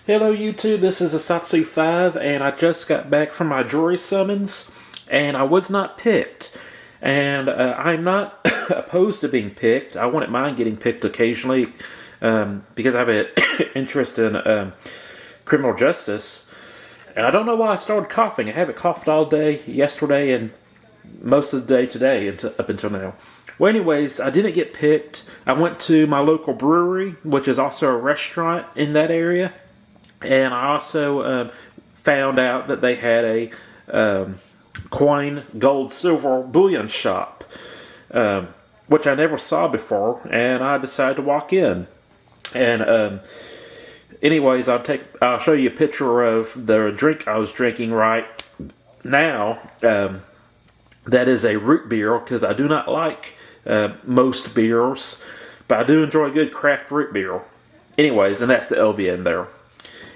Hello YouTube, this is Asatsu5 and I just got back from my jury summons and I was not picked. And I'm not opposed to being picked. I wouldn't mind getting picked occasionally because I have an interest in criminal justice. And I don't know why I started coughing. I haven't coughed all day yesterday and most of the day today up until now. Well, anyways, I didn't get picked. I went to my local brewery, which is also a restaurant in that area. And I also found out that they had a coin, gold, silver bullion shop, which I never saw before, and I decided to walk in. And anyways, I'll show you a picture of the drink I was drinking right now. That is a root beer, because I do not like most beers, but I do enjoy a good craft root beer. Anyways, and that's the LV in there.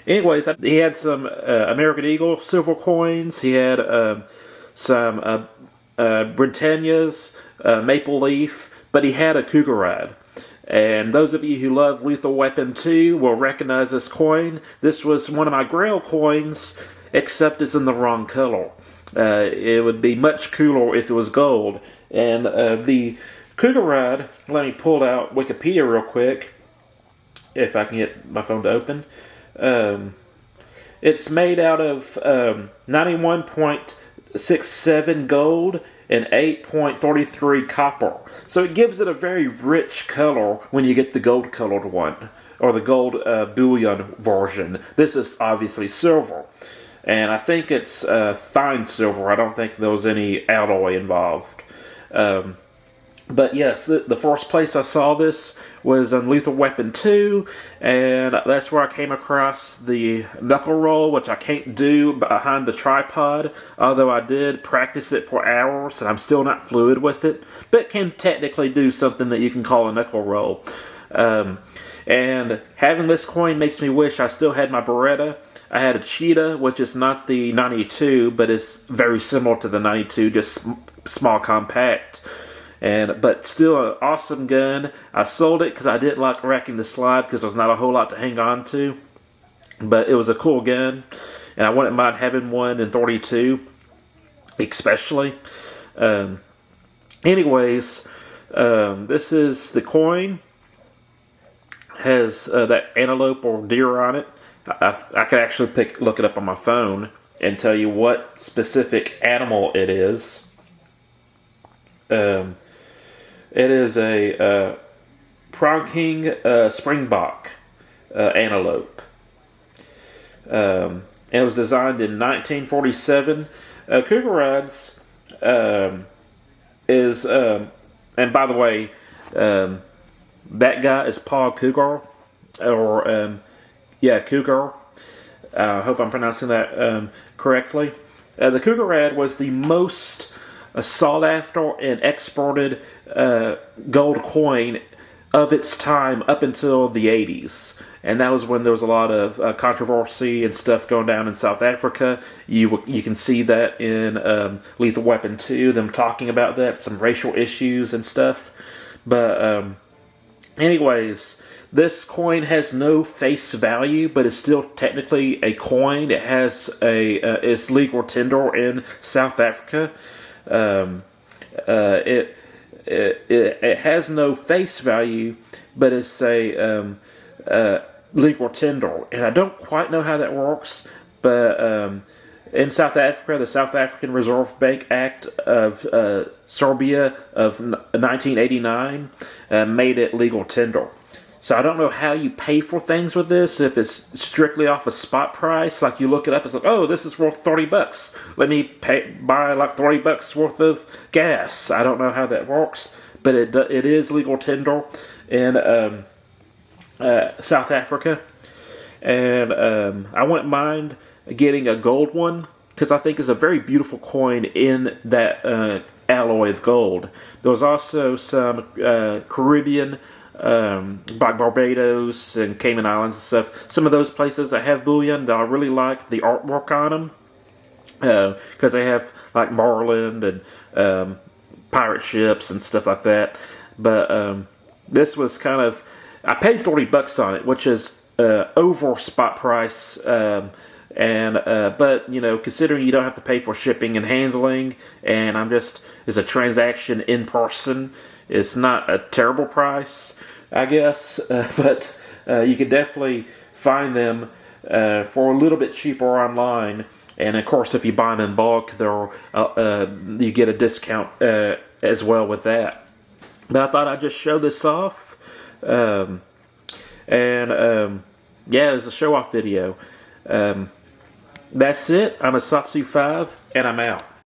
Anyways, he had some American Eagle silver coins. He had some Britannia's Maple Leaf, but he had a Krugerrand. And those of you who love Lethal Weapon 2 will recognize this coin. This was one of my Grail coins, except it's in the wrong color. It would be much cooler if it was gold. And the Krugerrand, let me pull out Wikipedia real quick, if I can get my phone to open. It's made out of 91.67 gold and 8.33 copper. So it gives it a very rich color when you get the gold colored one, or the gold bullion version. This is obviously silver. And I think it's fine silver. I don't think there was any alloy involved. But yes, the first place I saw this was on Lethal Weapon 2, and that's where I came across the knuckle roll, which I can't do behind the tripod, although I did practice it for hours, and I'm still not fluid with it, but can technically do something that you can call a knuckle roll. And having this coin makes me wish I still had my Beretta. I had a Cheetah, which is not the 92, but it's very similar to the 92, just small, compact. But still an awesome gun. I sold it because I didn't like racking the slide because there's not a whole lot to hang on to. But it was a cool gun, and I wouldn't mind having one in 32, especially. Anyways, this is the coin. Has that antelope or deer on it. I could actually look it up on my phone and tell you what specific animal it is. It is a Pronking Springbok antelope. And it was designed in 1947. Krugerrand's is, and by the way, that guy is Paul Cougar, or Cougar. I hope I'm pronouncing that correctly. The Krugerrand was the most sought after and exported gold coin of its time up until the 80s. And that was when there was a lot of controversy and stuff going down in South Africa. You can see that in Lethal Weapon 2, them talking about that, some racial issues and stuff. But anyways, this coin has no face value, but it's still technically a coin. It has it's legal tender in South Africa. It has no face value, but it's a legal tender, and I don't quite know how that works. But in South Africa, the South African Reserve Bank Act of Serbia of 1989 made it legal tender. So I don't know how you pay for things with this, if it's strictly off a spot price, like you look it up, it's like, oh, this is worth $30. Let me buy like $30 worth of gas. I don't know how that works, but it is legal tender in South Africa. And I wouldn't mind getting a gold one, because I think it's a very beautiful coin in that alloy of gold. There was also some Caribbean, like Barbados and Cayman Islands and stuff. Some of those places that have bullion that I really like the artwork on them, because they have like Marlin and pirate ships and stuff like that. But this was kind of, I paid $30 on it, which is over spot price. But considering you don't have to pay for shipping and handling, and it's a transaction in person, it's not a terrible price, I guess. But you can definitely find them for a little bit cheaper online. And of course, if you buy them in bulk, you get a discount as well with that. But I thought I'd just show this off. Yeah, it's a show off video. That's it. I'm a Satsu 5, and I'm out.